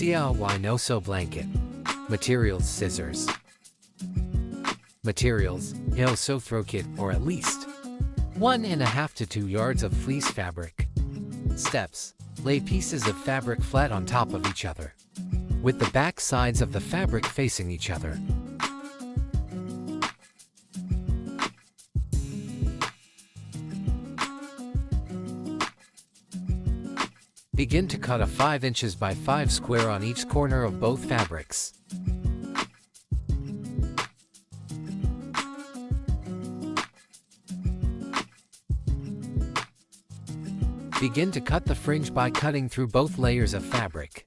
DIY no-sew blanket. Materials: scissors. Materials: no-sew throw kit or at least 1.5 to 2 yards of fleece fabric. Steps: lay pieces of fabric flat on top of each other, with the back sides of the fabric facing each other. Begin to cut a 5 inches by 5 square on each corner of both fabrics. Begin to cut the fringe by cutting through both layers of fabric.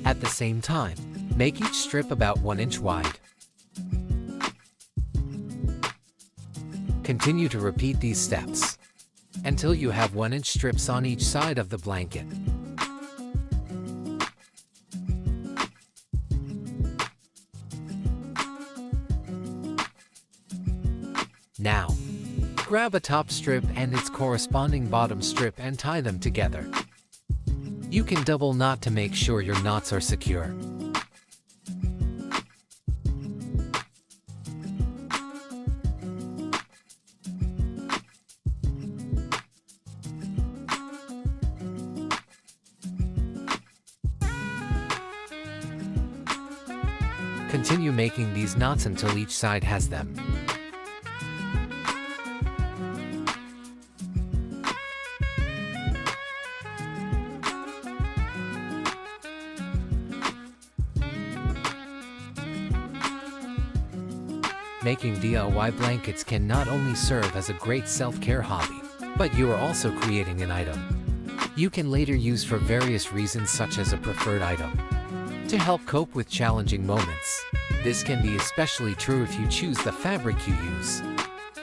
At the same time, make each strip about 1 inch wide. Continue to repeat these steps until you have 1 inch strips on each side of the blanket. Now, grab a top strip and its corresponding bottom strip and tie them together. You can double knot to make sure your knots are secure. Continue making these knots until each side has them. Making DIY blankets can not only serve as a great self-care hobby, but you are also creating an item you can later use for various reasons, such as a preferred item to help cope with challenging moments. This can be especially true if you choose the fabric you use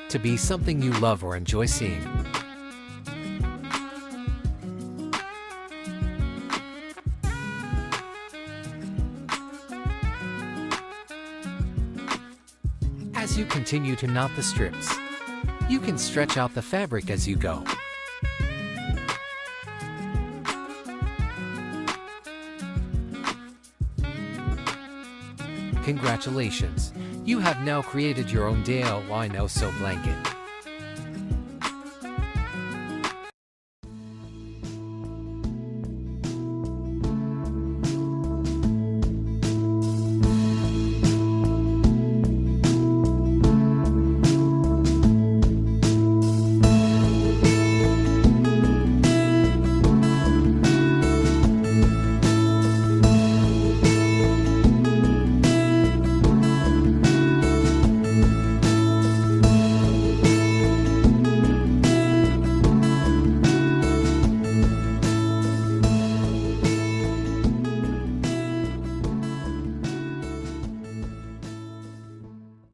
to be something you love or enjoy seeing. As you continue to knot the strips, you can stretch out the fabric as you go. Congratulations! You have now created your own DIY no-sew blanket.